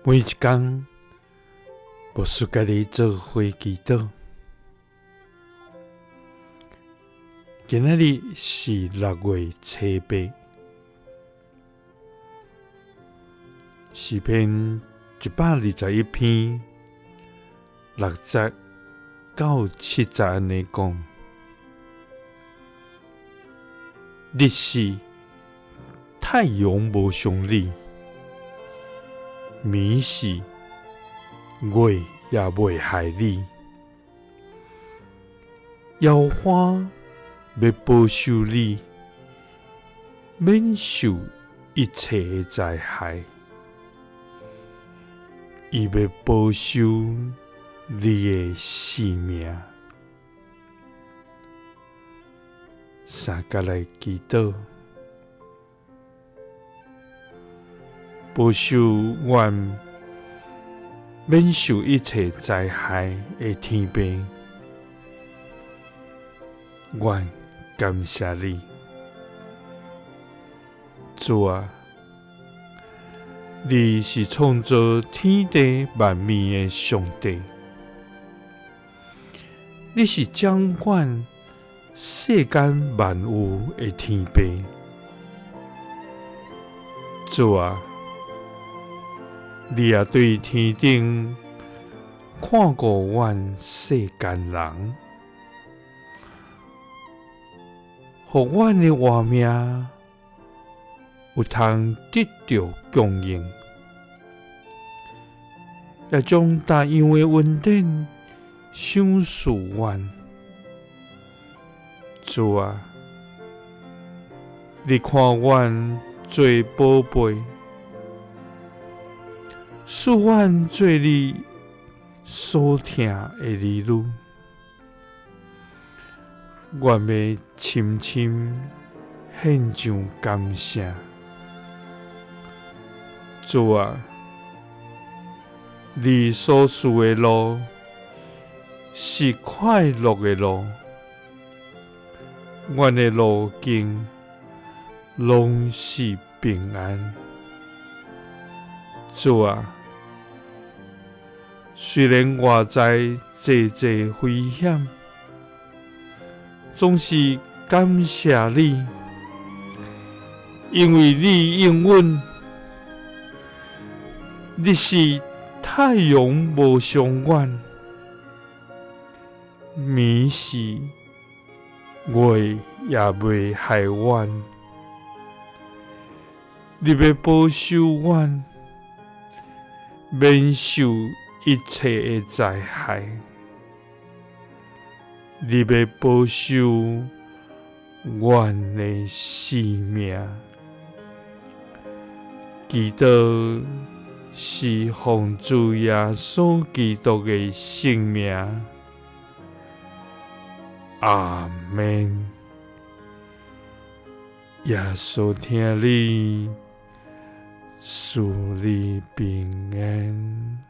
每一天，牧师甲你做伙祈祷。今仔日是6月初8，诗篇121篇6节到7节安尼讲：日是太阳无伤你，暝是月也袂害你。耶和华要保守你，免受一切的灾害。伊要保守你的性命。三甲来祈祷，保守阮免受一切灾害的天父，阮感谢你，主啊！你是创造天地万物的上帝，你是掌管世间万物的天父，主啊！你也对天顶看顾阮世间人，互阮的活命有通得到供应，也将大样的恩典赏赐阮。主啊，你看阮做宝贝，使阮做你所疼的儿女，阮要深深献上感谢。主啊，你所赐的路是快乐的路，阮的路径拢是平安。主啊，虽然外在济危险，总是感谢你，因为你应允。你是太阳无伤阮，暝是月也袂害阮。你要保守阮，免受一切的灾害。你要保守阮的性命。祈祷是奉主耶稣基督的圣名，阿们。耶稣听你，赐你平安。